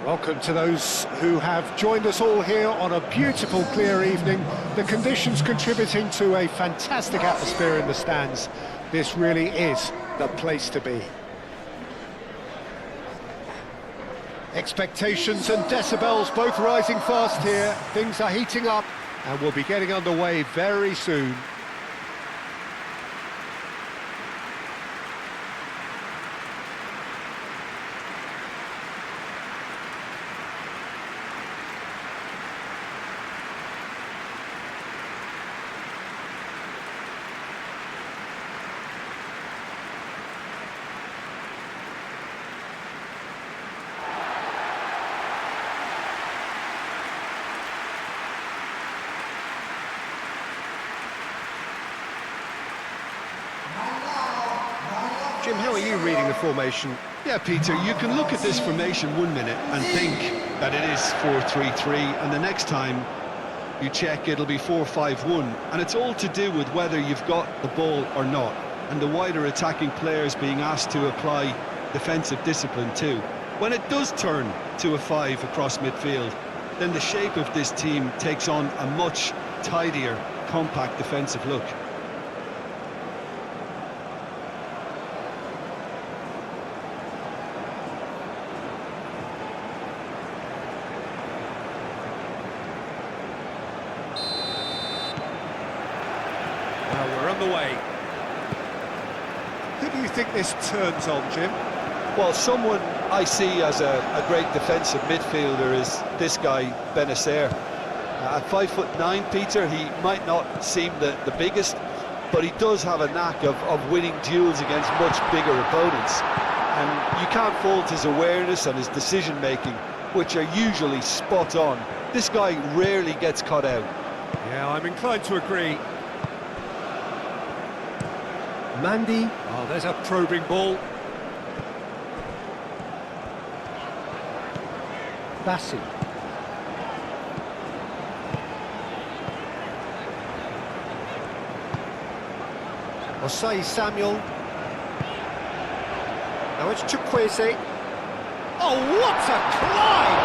Welcome to those who have joined us all here on a beautiful, clear evening. The conditions contributing to a fantastic atmosphere in the stands. This really is the place to be. Expectations and decibels both rising fast here. Things are heating up and we'll be getting underway very soon. Jim, how are you reading the formation? Yeah, Peter, you can look at this formation 1 minute and think that it is 4-3-3, and the next time you check it'll be 4-5-1, and it's all to do with whether you've got the ball or not, and the wider attacking players being asked to apply defensive discipline too. When it does turn to a 5 across midfield, then the shape of this team takes on a much tidier, compact defensive look. We're on the way. Who do you think this turns on, Jim? Well, someone I see as a great defensive midfielder is this guy, Benacer. At 5'9", Peter, he might not seem the biggest, but he does have a knack of winning duels against much bigger opponents. And you can't fault his awareness and his decision-making, which are usually spot on. This guy rarely gets caught out. Yeah, I'm inclined to agree. Mandy. Oh, there's a probing ball. Bassi. Osai Samuel. Now it's Chukwueze. Oh, what a climb!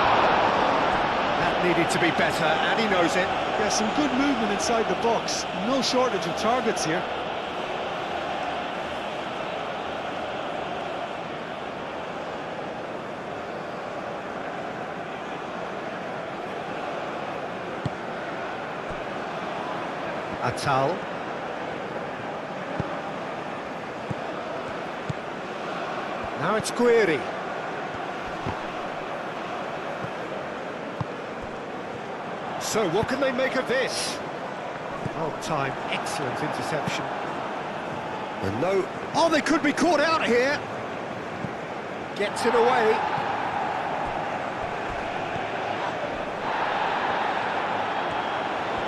That needed to be better, and he knows it. Yeah, some good movement inside the box. No shortage of targets here. Atal. Now it's Guiri. So what can they make of this? Well timed, excellent interception. And no... Oh, they could be caught out here! Gets it away.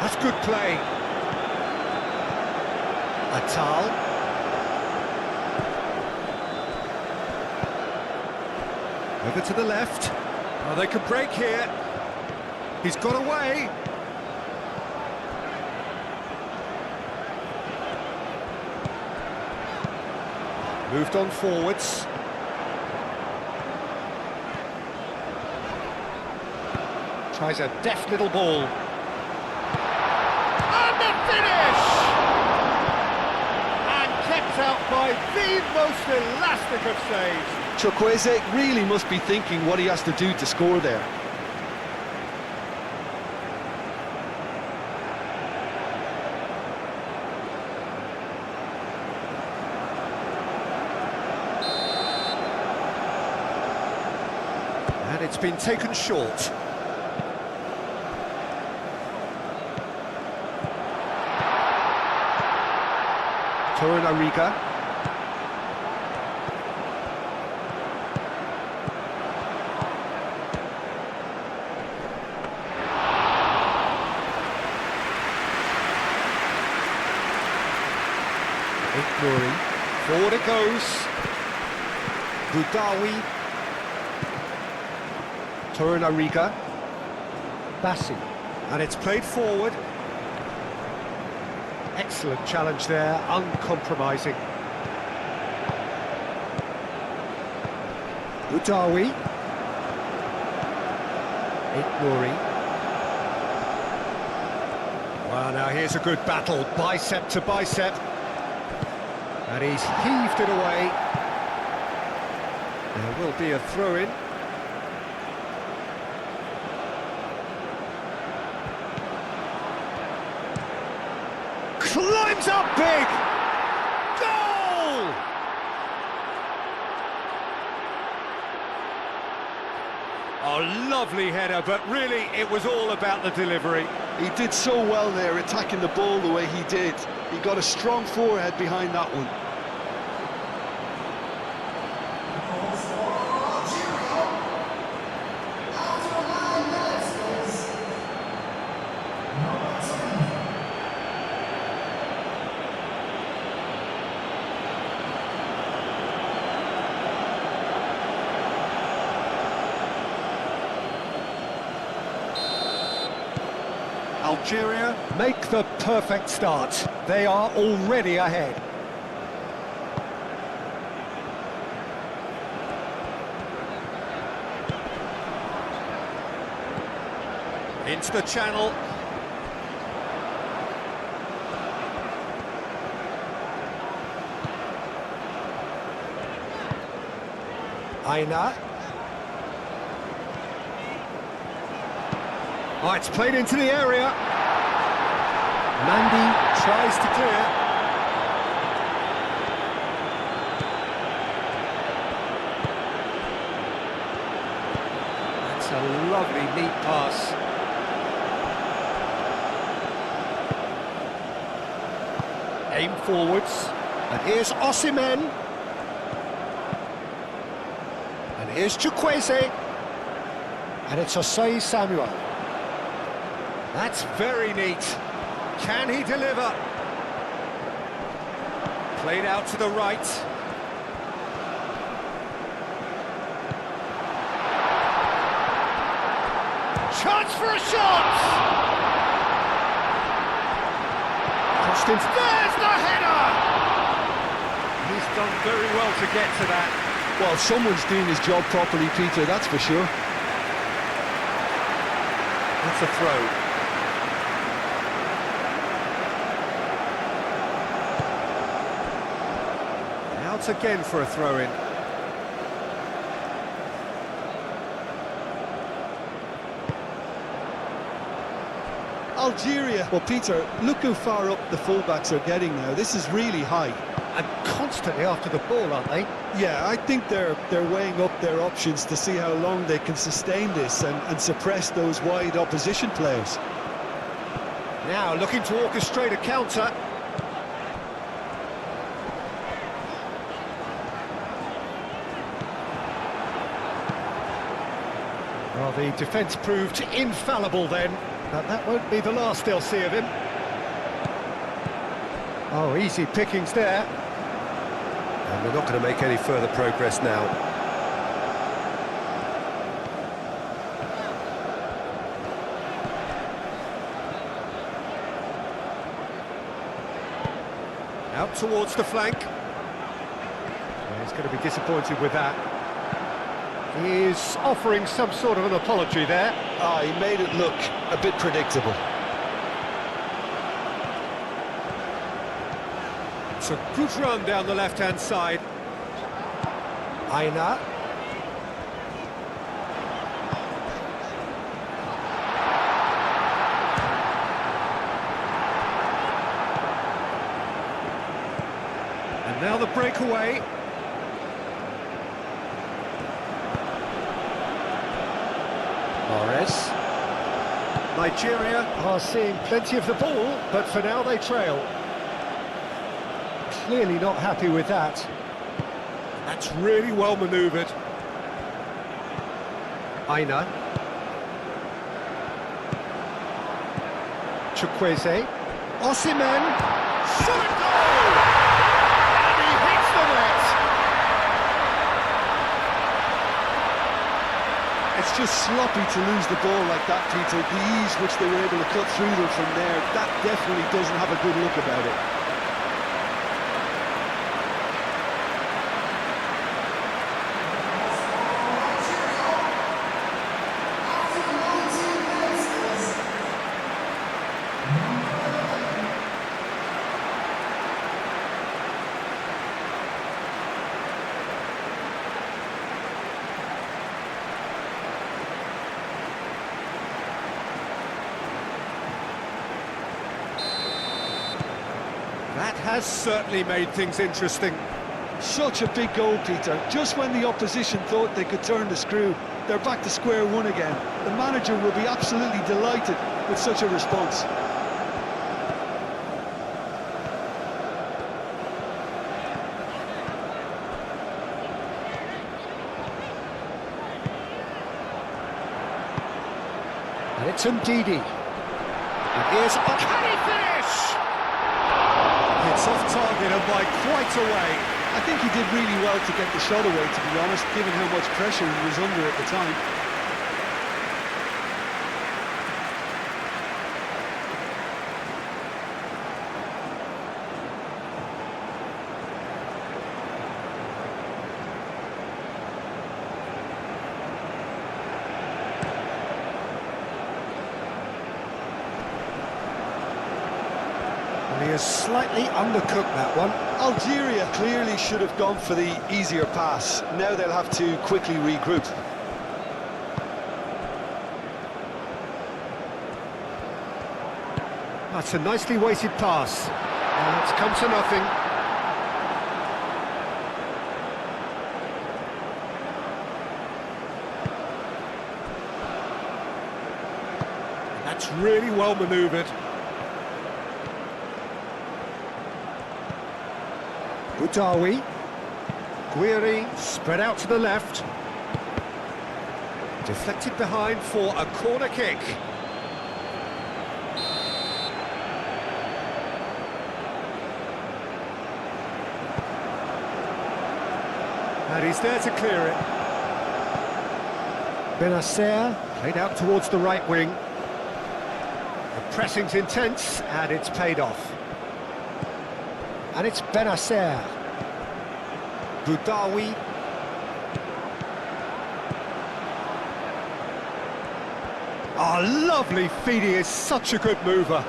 That's good play. Atal. Over to the left. Oh, they could break here. He's got away. Moved on forwards. Tries a deft little ball. And the finish! Out by the most elastic of saves. Chukwueze really must be thinking what he has to do to score there. And it's been taken short. Torunariga. Ignoring. Forward it goes. Budawi. Torunariga. Bassi. And it's played forward. Excellent challenge there, uncompromising. Udawi. Nouri. Well, now here's a good battle, bicep to bicep. And he's heaved it away. There will be a throw-in. Climbs up big! Goal! Oh, lovely header, but really it was all about the delivery. He did so well there, attacking the ball the way he did. He got a strong forehead behind that one. Algeria make the perfect start. They are already ahead. Into the channel. Aina. Oh, it's played into the area. Mandy tries to clear. That's a lovely, neat pass. Aim forwards. And here's Osimhen. And here's Chukwueze. And it's Osei Samuel. That's very neat. Can he deliver? Played out to the right. Chance for a shot! Crossed into... There's the header! He's done very well to get to that. Well, someone's doing his job properly, Peter, that's for sure. That's a throw. Out again for a throw-in. Algeria. Well, Peter, look how far up the fullbacks are getting now. This is really high. And constantly after the ball, aren't they? Yeah, I think they're weighing up their options to see how long they can sustain this and suppress those wide opposition players. Now looking to orchestrate a counter. Well, the defence proved infallible then, but that won't be the last they'll see of him. Oh, easy pickings there. And we're not going to make any further progress now. Out towards the flank. Well, he's going to be disappointed with that. He is offering some sort of an apology there. He made it look a bit predictable. It's a good run down the left-hand side. Aina. And now the breakaway. Nigeria are seeing plenty of the ball, but for now they trail. Clearly not happy with that. That's really well manoeuvred. Aina. Chukwueze. Osimhen. Shot and goal! And he hits the net! It's just sloppy to lose the ball like that, Peter. The ease which they were able to cut through them from there, that definitely doesn't have a good look about it. has certainly made things interesting. Such a big goal, Peter. Just when the opposition thought they could turn the screw, they're back to square one again. The manager will be absolutely delighted with such a response. And it's Ndidi. And here's... Oh, can he finish? It's off target and by quite a way. I think he did really well to get the shot away, to be honest, given how much pressure he was under at the time. And he has slightly undercooked that one. Algeria clearly should have gone for the easier pass. Now they'll have to quickly regroup. That's a nicely weighted pass. And it's come to nothing. That's really well manoeuvred. Boudaoui. Guiri spread out to the left. Deflected behind for a corner kick. And he's there to clear it. Benacer played out towards the right wing. The pressing's intense and it's paid off. And it's Benacer. Boudaoui. Oh, lovely feed, he is such a good mover.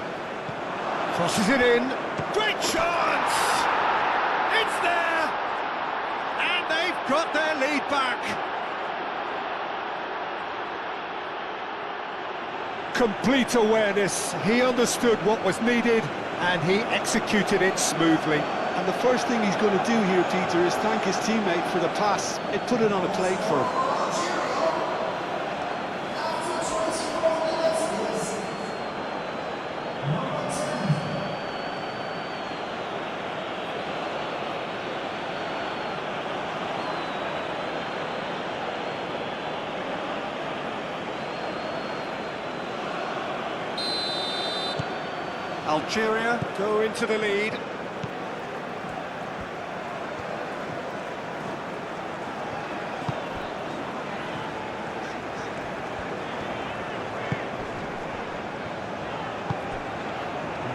Crosses it in. Great chance! It's there! And they've got their lead back. Complete awareness. He understood what was needed and he executed it smoothly. And the first thing he's going to do here, Peter, is thank his teammate for the pass. It put it on a plate for him. Algeria go into the lead.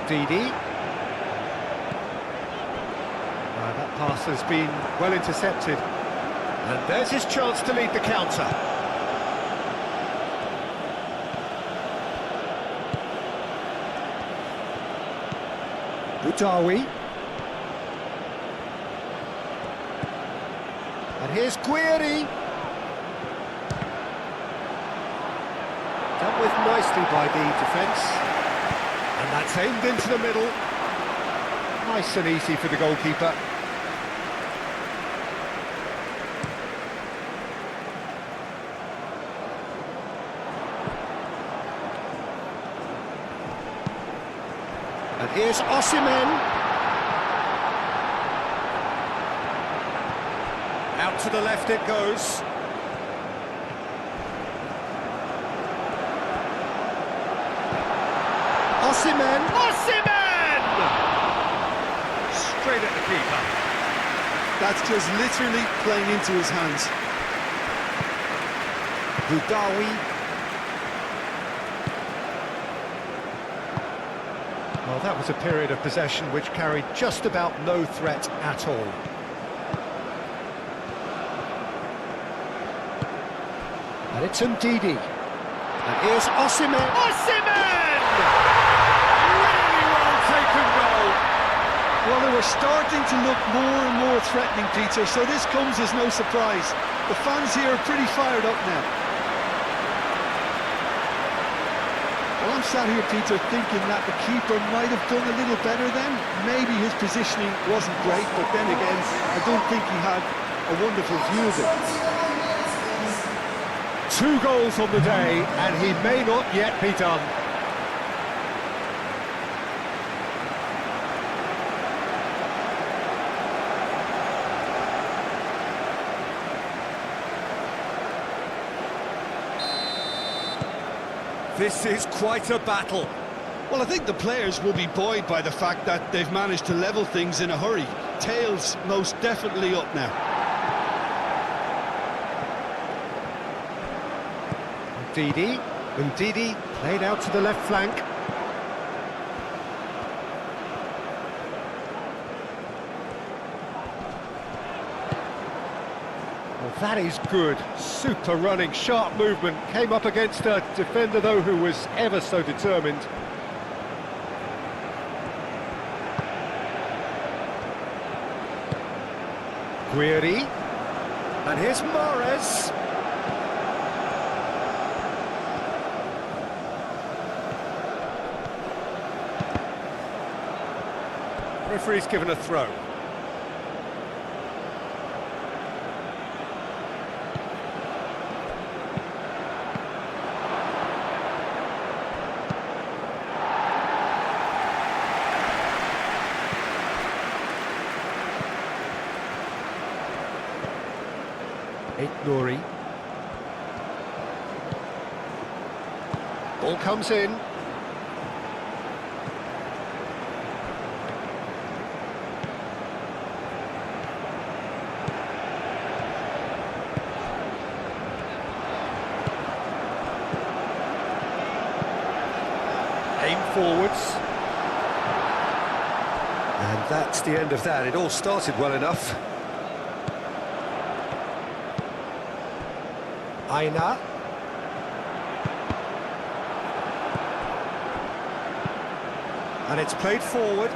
Ndidi. That pass has been well intercepted. And there's his chance to lead the counter. Boudaoui. And here's Guiri. Dealt with nicely by the defence. And that's aimed into the middle. Nice and easy for the goalkeeper. And here's Osimhen. Out to the left it goes. Osimhen! Osimhen! Straight at the keeper. That's just literally playing into his hands. Boudaoui. Well, that was a period of possession which carried just about no threat at all. And it's Ndidi. And here's Osimhen. Osimhen! Really well taken goal. Well, they were starting to look more and more threatening, Peter, so this comes as no surprise. The fans here are pretty fired up now. Well, I'm sat here, Peter, thinking that the keeper might have done a little better then. Maybe his positioning wasn't great, but then again, I don't think he had a wonderful view of it. 2 goals on the day, and he may not yet be done. This is quite a battle. Well, I think the players will be buoyed by the fact that they've managed to level things in a hurry. Tails most definitely up now. Ndidi played out to the left flank. Well, that is good. Super running, sharp movement. Came up against a defender, though, who was ever so determined. Guiri. And here's Mahrez. Referee's given a throw. Nouri. Ball comes in. Aim forwards. And that's the end of that. It all started well enough. Aina. And it's played forward.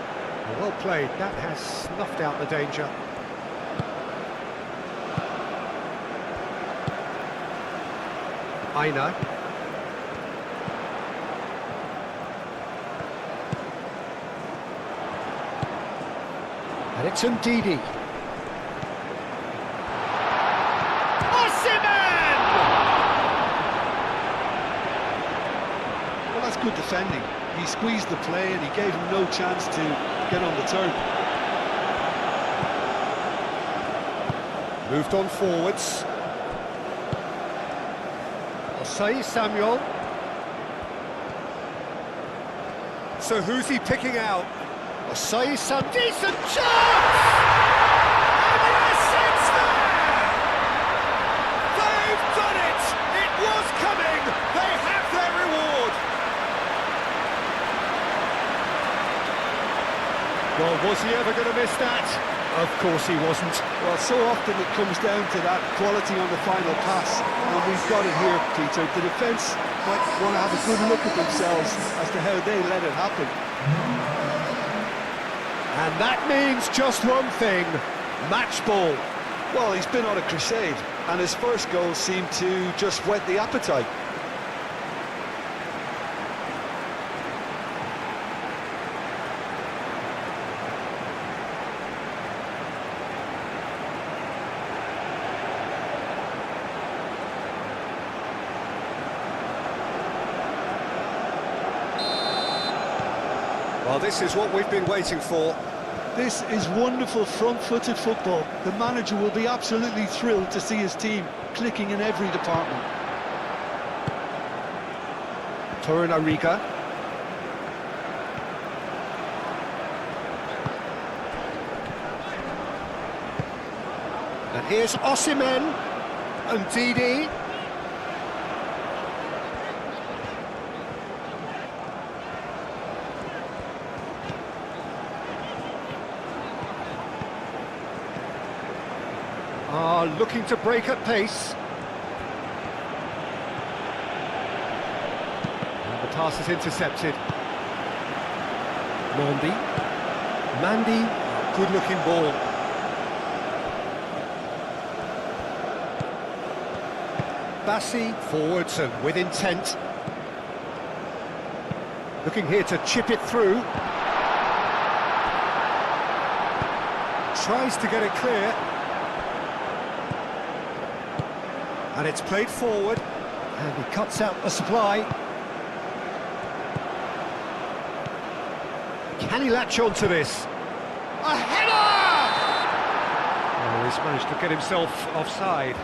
Well played. That has snuffed out the danger. Aina. And it's Ndidi. Good defending. He squeezed the play and he gave him no chance to get on the turn. Moved on forwards. Osei Samuel. So who's he picking out? Osei Samuel. Decent chance! And yes, it's there! They've done it! It was coming! They have their reward! Well, was he ever going to miss that? Of course he wasn't. Well, so often it comes down to that quality on the final pass, and we've got it here, Peter. The defence might want to have a good look at themselves as to how they let it happen. And that means just one thing, match ball. Well, he's been on a crusade, and his first goal seemed to just whet the appetite. Well, this is what we've been waiting for. This is wonderful front-footed football. The manager will be absolutely thrilled to see his team clicking in every department. Torunarigha. And here's Osimhen and Ndidi. Looking to break at pace. And the pass is intercepted. Mandy, good-looking ball. Bassi, forwards and with intent. Looking here to chip it through. Tries to get it clear. And it's played forward. And he cuts out the supply. Can he latch on to this? A header! Oh, he's managed to get himself offside.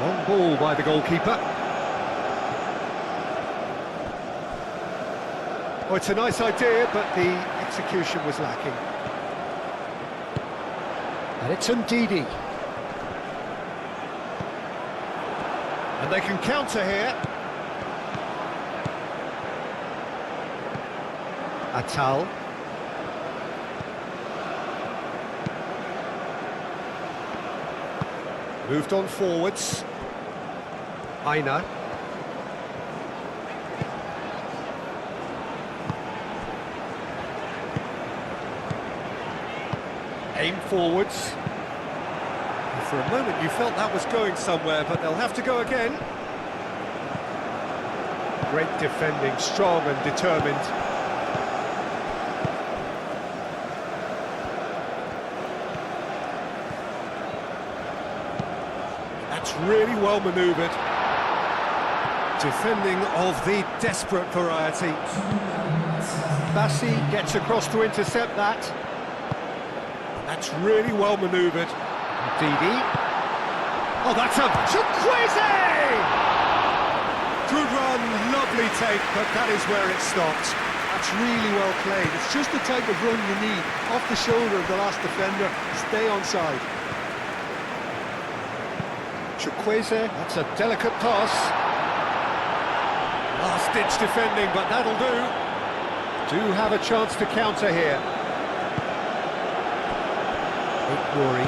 Long ball by the goalkeeper. Oh, it's a nice idea, but the execution was lacking. And it's Ndidi. And they can counter here. Atal. Moved on forwards. Aina. Aim forwards. For a moment you felt that was going somewhere, but they'll have to go again. Great defending, strong and determined. That's really well manoeuvred. Defending of the desperate variety. Bassi gets across to intercept that. That's really well manoeuvred. Didi. Oh, that's a Chukwueze! Good run, lovely take, but that is where it stopped. That's really well played. It's just the type of run you need. Off the shoulder of the last defender, stay onside. Chukwueze, that's a delicate pass. Last-ditch defending, but that'll do. Do have a chance to counter here. Rory.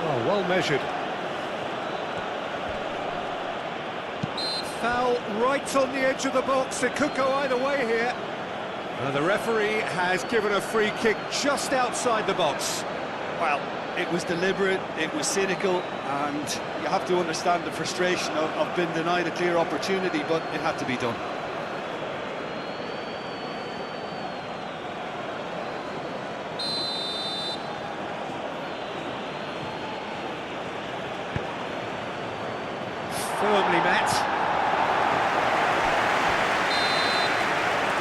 Oh, well measured. Foul right on the edge of the box. It could go either way here. The referee has given a free kick just outside the box. Well, it was deliberate, it was cynical, and you have to understand the frustration of being denied a clear opportunity, but it had to be done. Firmly met.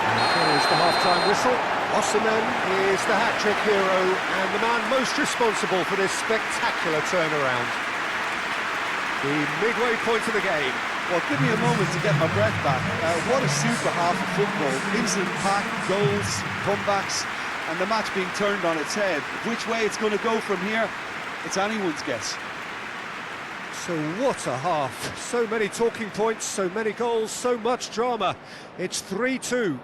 And here's the half-time whistle. Osimhen is the hat-trick hero and the man most responsible for this spectacular turnaround. The midway point of the game. Well, give me a moment to get my breath back. What a super half of football. Instant pack, goals, comebacks, and the match being turned on its head. Which way it's going to go from here, it's anyone's guess. So what a half. So many talking points, so many goals, so much drama. It's 3-2.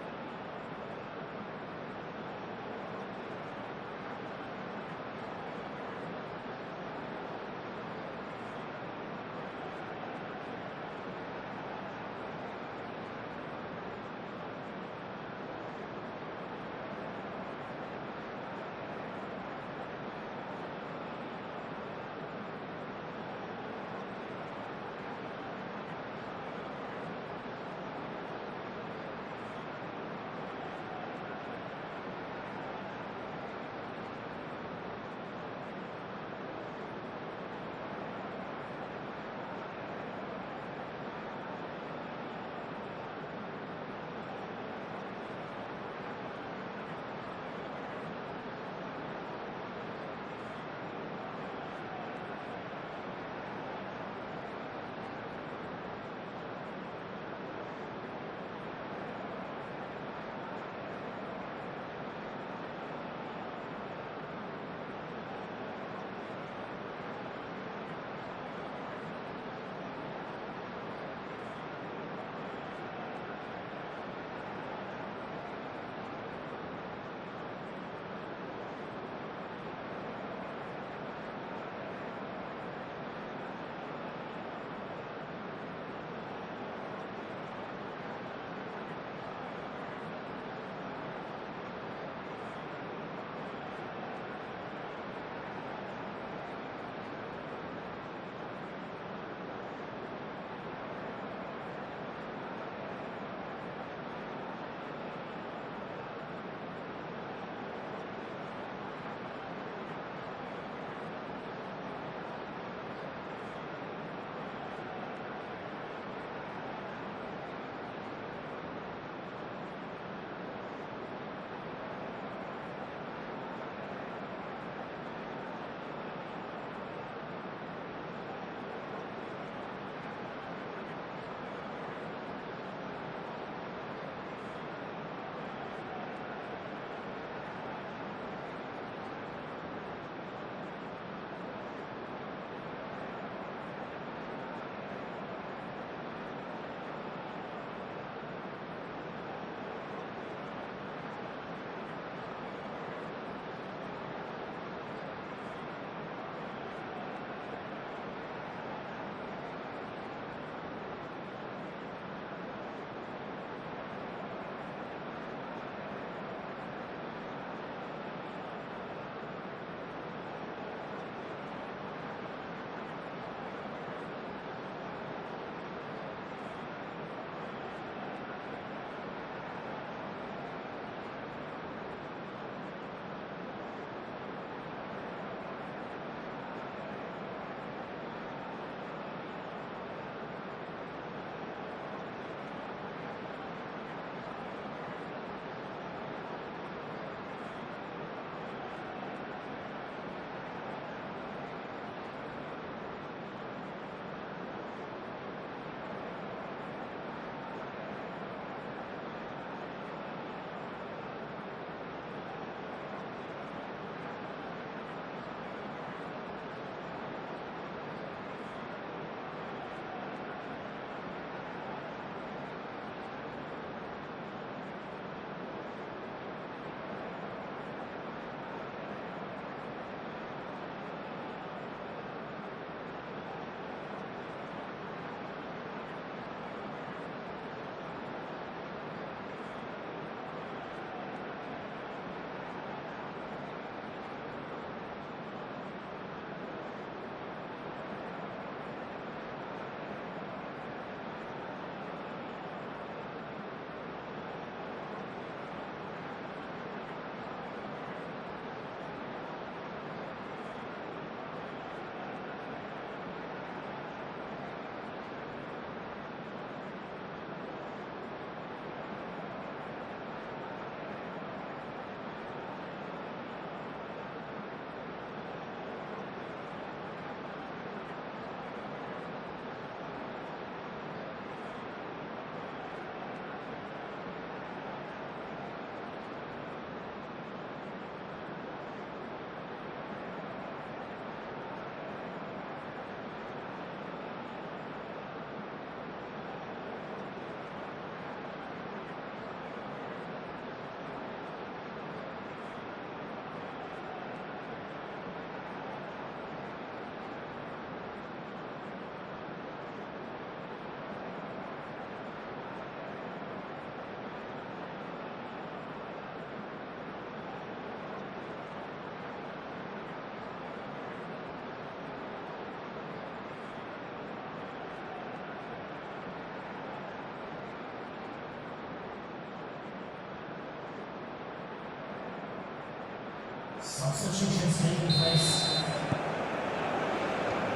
Substitutions taking place.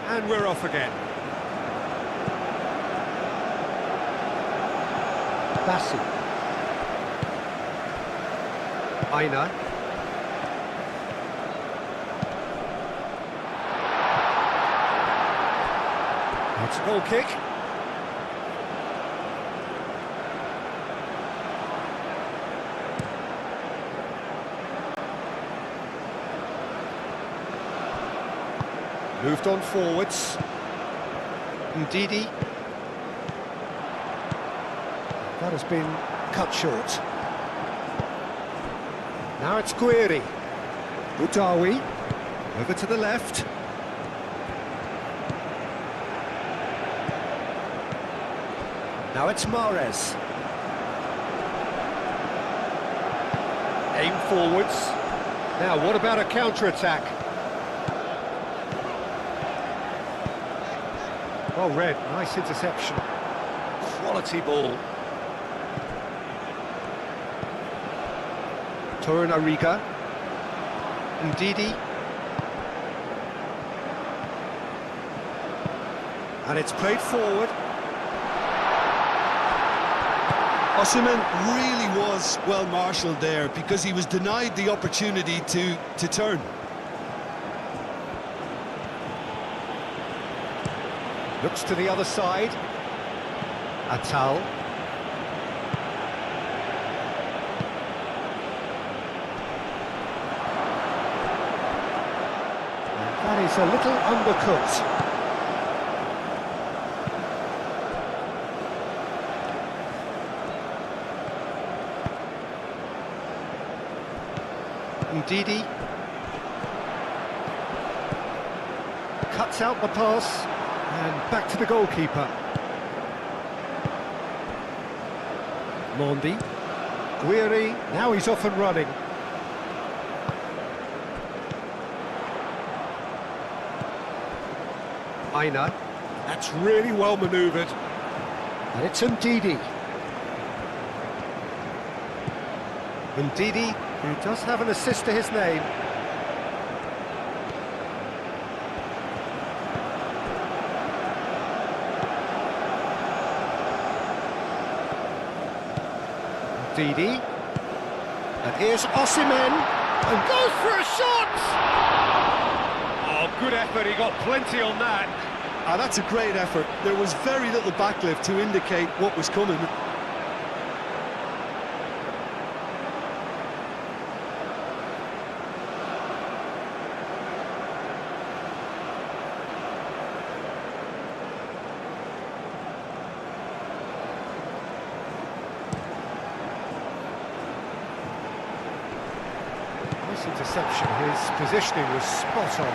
And we're off again. Bassi. Aina. It's a goal kick. Moved on forwards. Ndidi. That has been cut short. Now it's Guiri. Udawi. Over to the left. Now it's Mahrez. Aim forwards. Now what about a counter-attack? Well read, nice interception. Quality ball. Torunariga. Ndidi. And it's played forward. Osimhen really was well marshalled there because he was denied the opportunity to turn. Looks to the other side. Atal. And that is a little undercooked. Ndidi. Cuts out the pass. And back to the goalkeeper. Mondi. Guiri, now he's off and running. Aina. That's really well manoeuvred. And it's Ndidi. Ndidi, who does have an assist to his name. Ndidi. And here's Osimhen. And goes for a shot! Oh, good effort, he got plenty on that. That's a great effort. There was very little backlift to indicate what was coming. Nice interception, his positioning was spot on.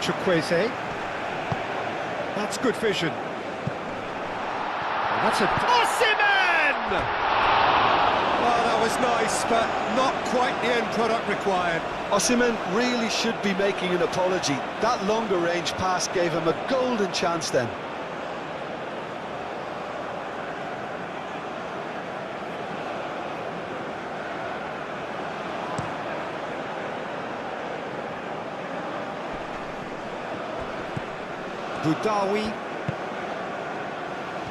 Chukwueze. That's good vision. And that's a... Osimhen! Well, that was nice, but not quite the end product required. Osimhen really should be making an apology. That longer range pass gave him a golden chance then. Budawi.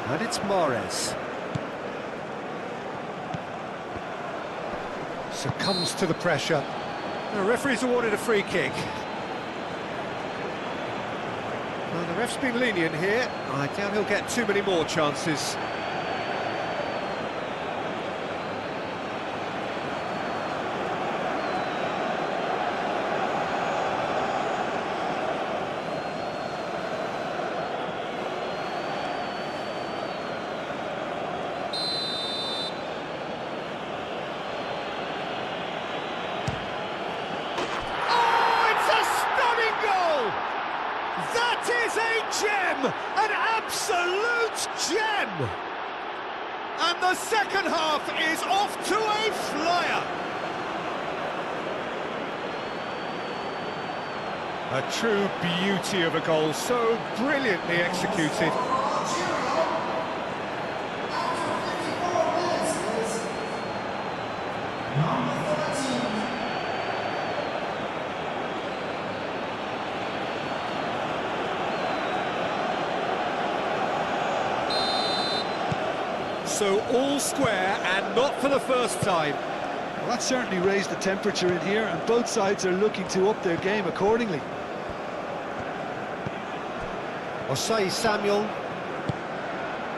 And it's Mahrez. Succumbs to the pressure. The referee's awarded a free kick. Well, the ref's been lenient here. I doubt he'll get too many more chances. That is a gem! An absolute gem! And the second half is off to a flyer! A true beauty of a goal, so brilliantly executed. So all square, and not for the first time. Well, that certainly raised the temperature in here, and both sides are looking to up their game accordingly. Osei Samuel.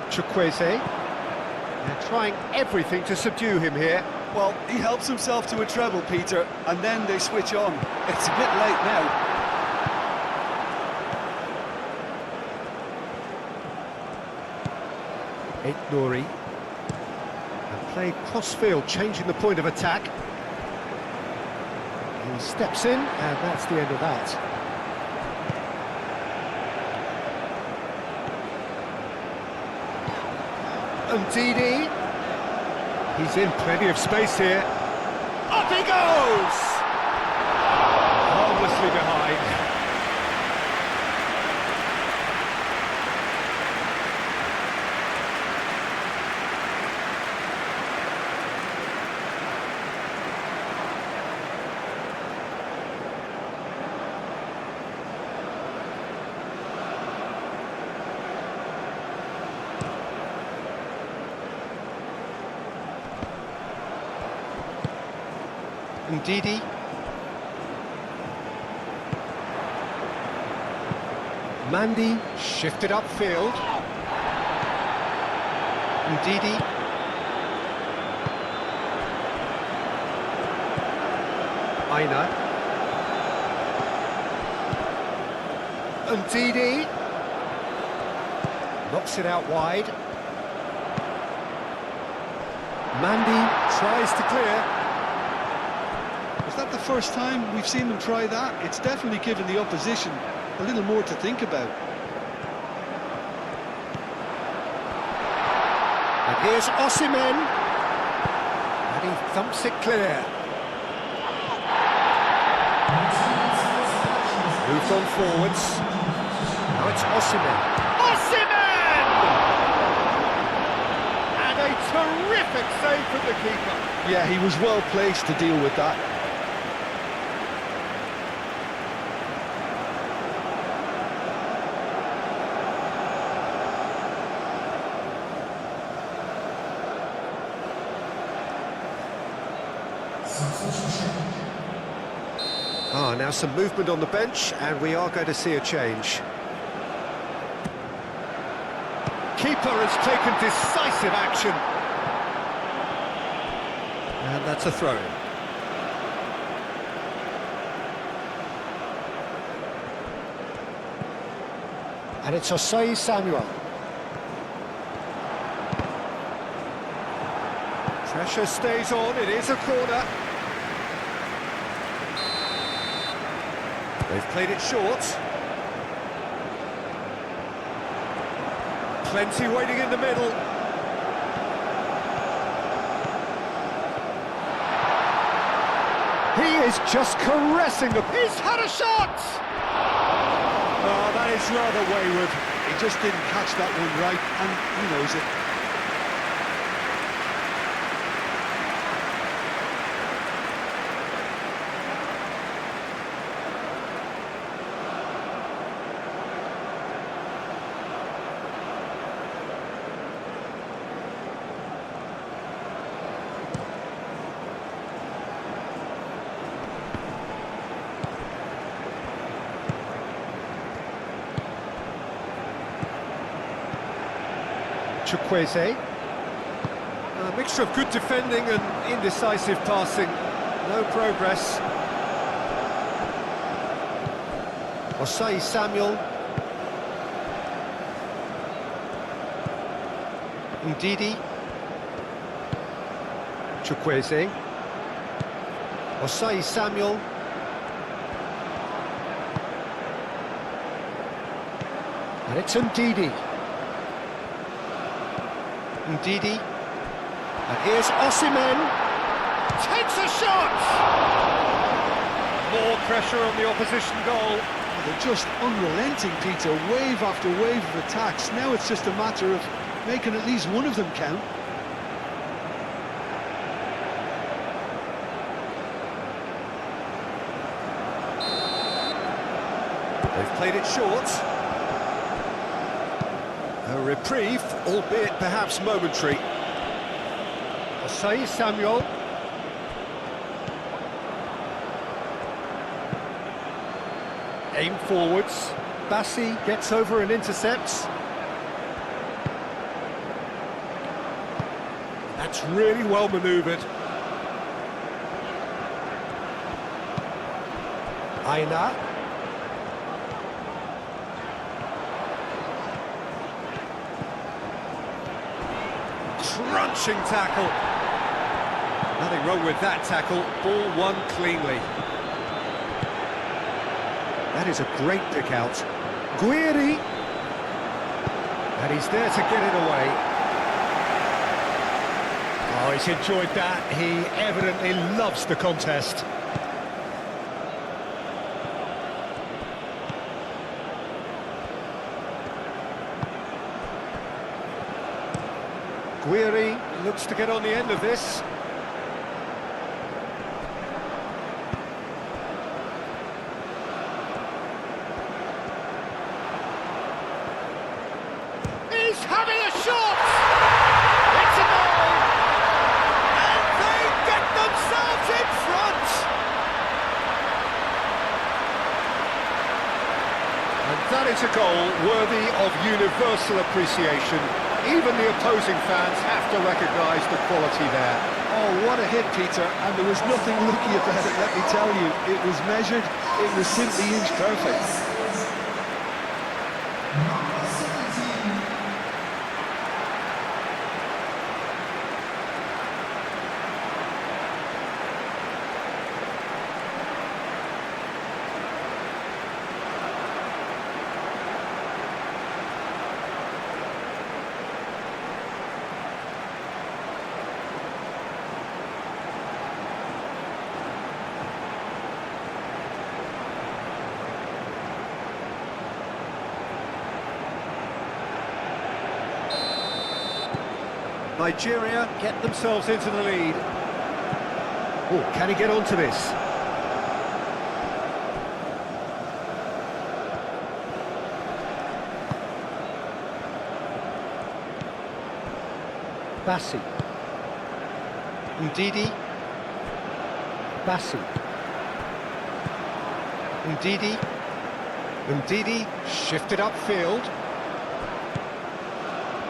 Chukwueze. They're trying everything to subdue him here. Well, he helps himself to a treble, Peter, and then they switch on. It's a bit late now. Nouri. And played cross-field, changing the point of attack. He steps in, and that's the end of that. Ndidi. He's in plenty of space here. Up he goes! Harmlessly behind. Ndidi. Mandy shifted upfield. Ndidi. Aina. Ndidi. Knocks it out wide. Mandy tries to clear. Is that the first time we've seen them try that? It's definitely given the opposition a little more to think about. And here's Osimhen. And he thumps it clear. Moved on forwards. Now it's Osimhen. Osimhen! And a terrific save from the keeper. Yeah, he was well placed to deal with that. Now some movement on the bench, and we are going to see a change. Keeper has taken decisive action. And that's a throw-in. And it's Osei Samuel. Pressure stays on, it is a corner. They've played it short. Plenty waiting in the middle. He is just caressing the... He's had a shot! Oh, that is rather wayward. He just didn't catch that one right, and he knows it. Chukwueze. A mixture of good defending and indecisive passing. No progress. Osei Samuel. Ndidi. Chukwueze. Osei Samuel. And it's Ndidi. Ndidi. And here's Osimhen. Takes a shot! More pressure on the opposition goal. They're just unrelenting, Peter. Wave after wave of attacks. Now it's just a matter of making at least one of them count. They've played it short. A reprieve, albeit perhaps momentary. Say Samuel. Aim forwards. Bassi gets over and intercepts. That's really well manoeuvred. Aina. Crunching tackle. Nothing wrong with that tackle. Ball won cleanly. That is a great pick out. Guiri. And he's there to get it away. Oh, he's enjoyed that. He evidently loves the contest. Guiri looks to get on the end of this. He's having a shot! It's a goal! And they get themselves in front! And that is a goal worthy of universal appreciation. Even the opposing fans have to recognise the quality there. Oh, what a hit, Peter, and there was nothing lucky about it, let me tell you. It was measured, it was simply inch perfect. Nigeria get themselves into the lead. Oh, can he get onto this? Bassi. Ndidi. Bassi. Ndidi. Ndidi shifted upfield.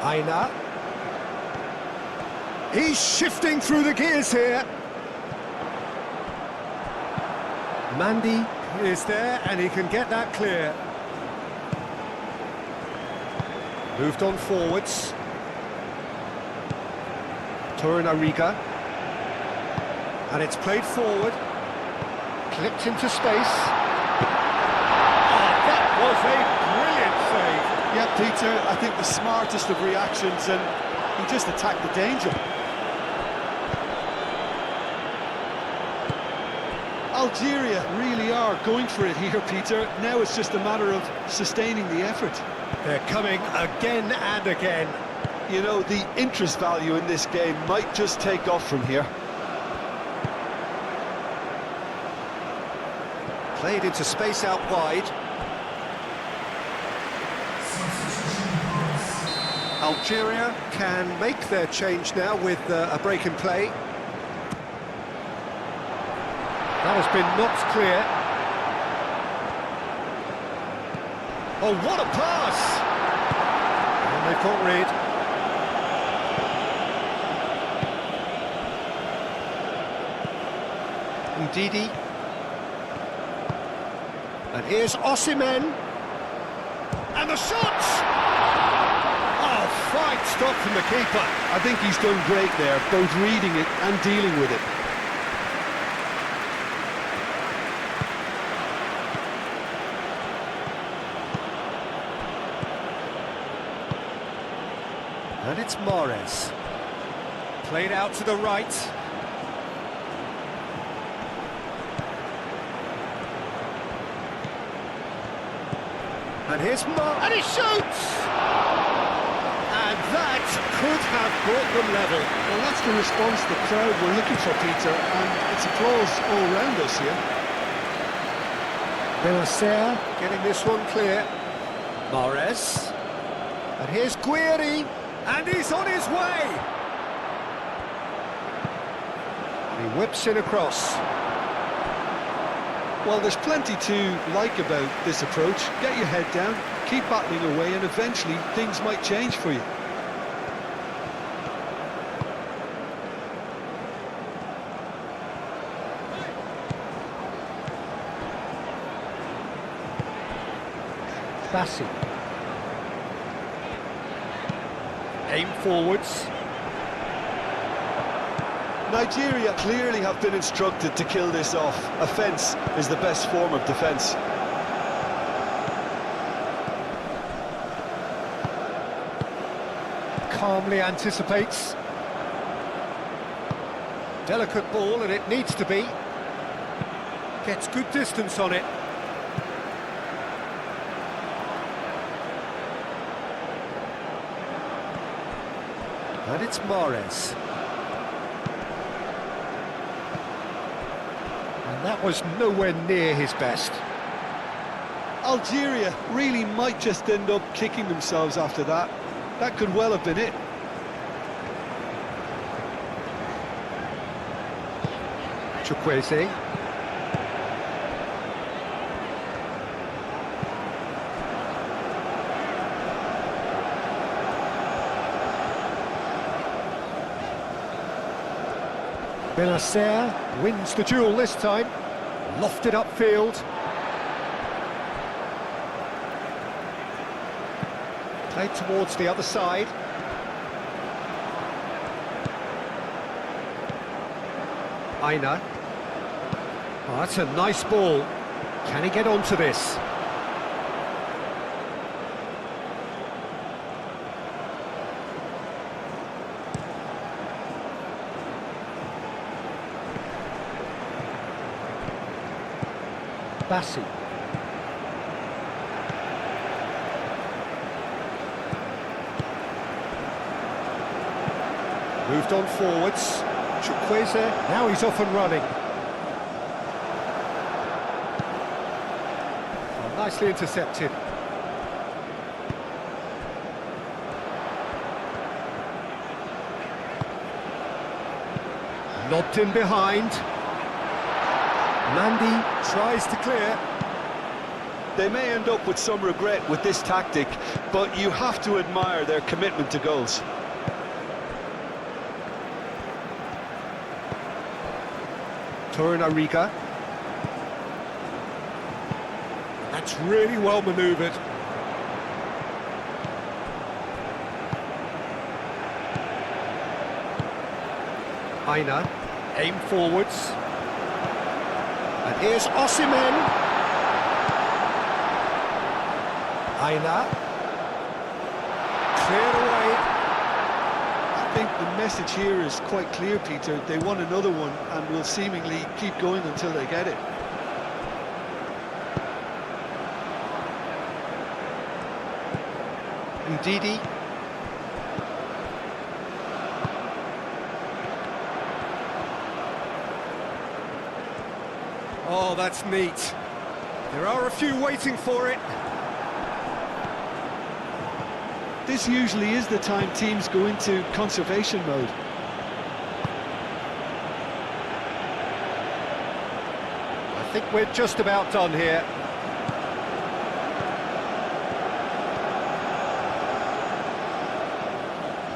Aina. He's shifting through the gears here. Mandy is there and he can get that clear. Moved on forwards. Torunariga. And it's played forward. Clipped into space. Oh, that was a brilliant save. Yeah, Peter, I think the smartest of reactions, and he just attacked the danger. Algeria really are going for it here, Peter. Now it's just a matter of sustaining the effort. They're coming again and again. You know, the interest value in this game might just take off from here. Played into space out wide. Algeria can make their change now with a break in play. That has been knocked clear. Oh, what a pass! And they've got rid. Ndidi. And here's Osimhen. And the shot! Oh, fine stop from the keeper. I think he's done great there, both reading it and dealing with it. And it's Mahrez. Played out to the right. And here's and he shoots! And that could have brought them level. Well, that's the response the crowd were looking for, Peter, and it's applause all round us here. Benacer getting this one clear. Mahrez. And here's Guiri. And he's on his way! He whips it across. Well, there's plenty to like about this approach. Get your head down, keep battling away, and eventually things might change for you. Bassi. Aim forwards. Nigeria clearly have been instructed to kill this off. Offence is the best form of defence. Calmly anticipates. Delicate ball, and it needs to be. Gets good distance on it. And it's Mahrez. And that was nowhere near his best. Algeria really might just end up kicking themselves after that. That could well have been it. Chukwueze. Benacer wins the duel this time. Lofted upfield. Played towards the other side. Aina. Oh, that's a nice ball. Can he get onto this? Bassi. Moved on forwards. Chukwueze, now he's off and running. Oh, nicely intercepted. Lobbed in behind. Mandy tries to clear. They may end up with some regret with this tactic, but you have to admire their commitment to goals. Torunariga. That's really well manoeuvred. Aina, aim forwards. And here's Osimhen. Aina. Cleared away. I think the message here is quite clear, Peter. They want another one and will seemingly keep going until they get it. Ndidi. Oh, that's neat. There are a few waiting for it. This usually is the time teams go into conservation mode. I think we're just about done here.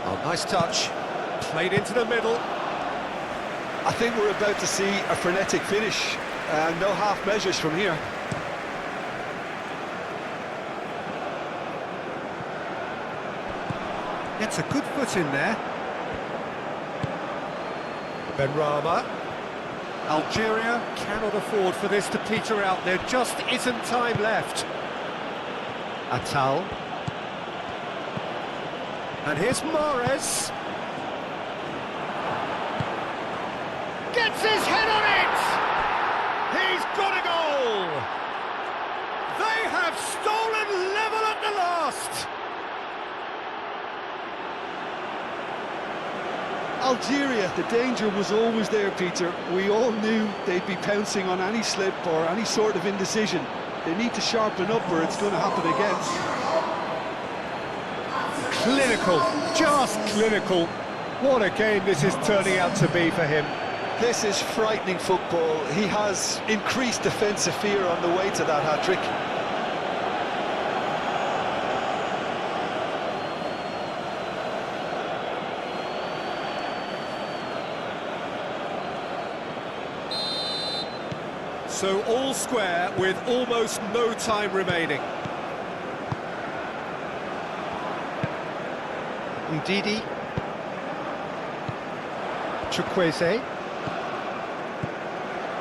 Oh, nice touch. Played into the middle. I think we're about to see a frenetic finish, and no half measures from here. Gets a good foot in there. Benrahma. Algeria cannot afford for this to peter out. There just isn't time left. Atal. And here's Mahrez. Gets his head on it! He's got a goal! They have stolen level at the last! Algeria, the danger was always there, Peter. We all knew they'd be pouncing on any slip or any sort of indecision. They need to sharpen up or it's going to happen again. Clinical, just clinical. What a game this is turning out to be for him. This is frightening football. He has increased defensive fear on the way to that hat-trick. So all square with almost no time remaining. Ndidi. Chukwueze.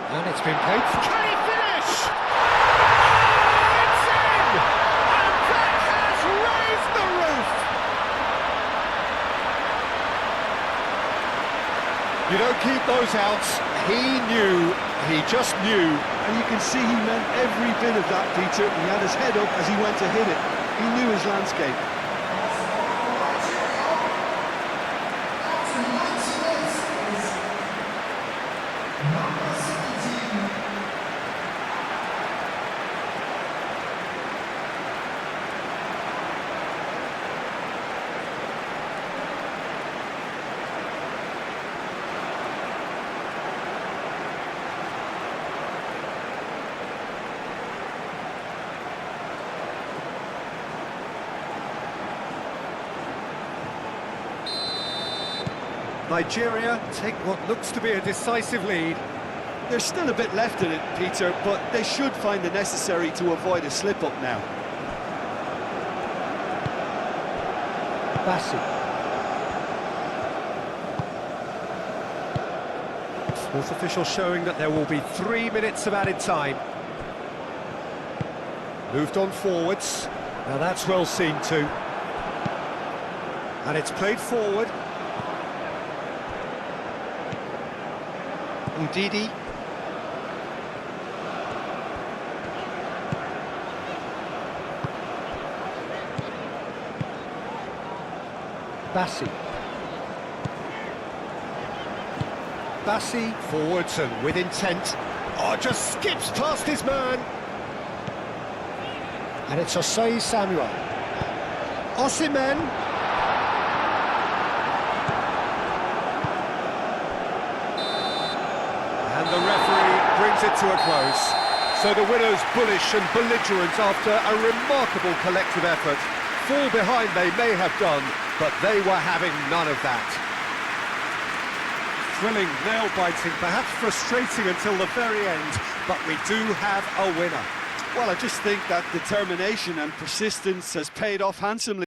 And it's been played. Can he finish? Oh, it's in! And that has raised the roof! You don't keep those outs. He knew, he just knew. And you can see he meant every bit of that, Peter. He had his head up as he went to hit it. He knew his landscape. Nigeria take what looks to be a decisive lead. There's still a bit left in it, Peter, but they should find the necessary to avoid a slip-up now. Bassi. Fourth official showing that there will be 3 minutes of added time. Moved on forwards. Now that's well seen too. And it's played forward. Ndidi. Bassi. Bassi forwards and with intent. Oh, just skips past his man. And it's Osei Samuel. Osimhen. And the referee brings it to a close. So the winners bullish and belligerent after a remarkable collective effort. Fall behind they may have done, but they were having none of that. Thrilling, nail-biting, perhaps frustrating until the very end, but we do have a winner. Well, I just think that determination and persistence has paid off handsomely.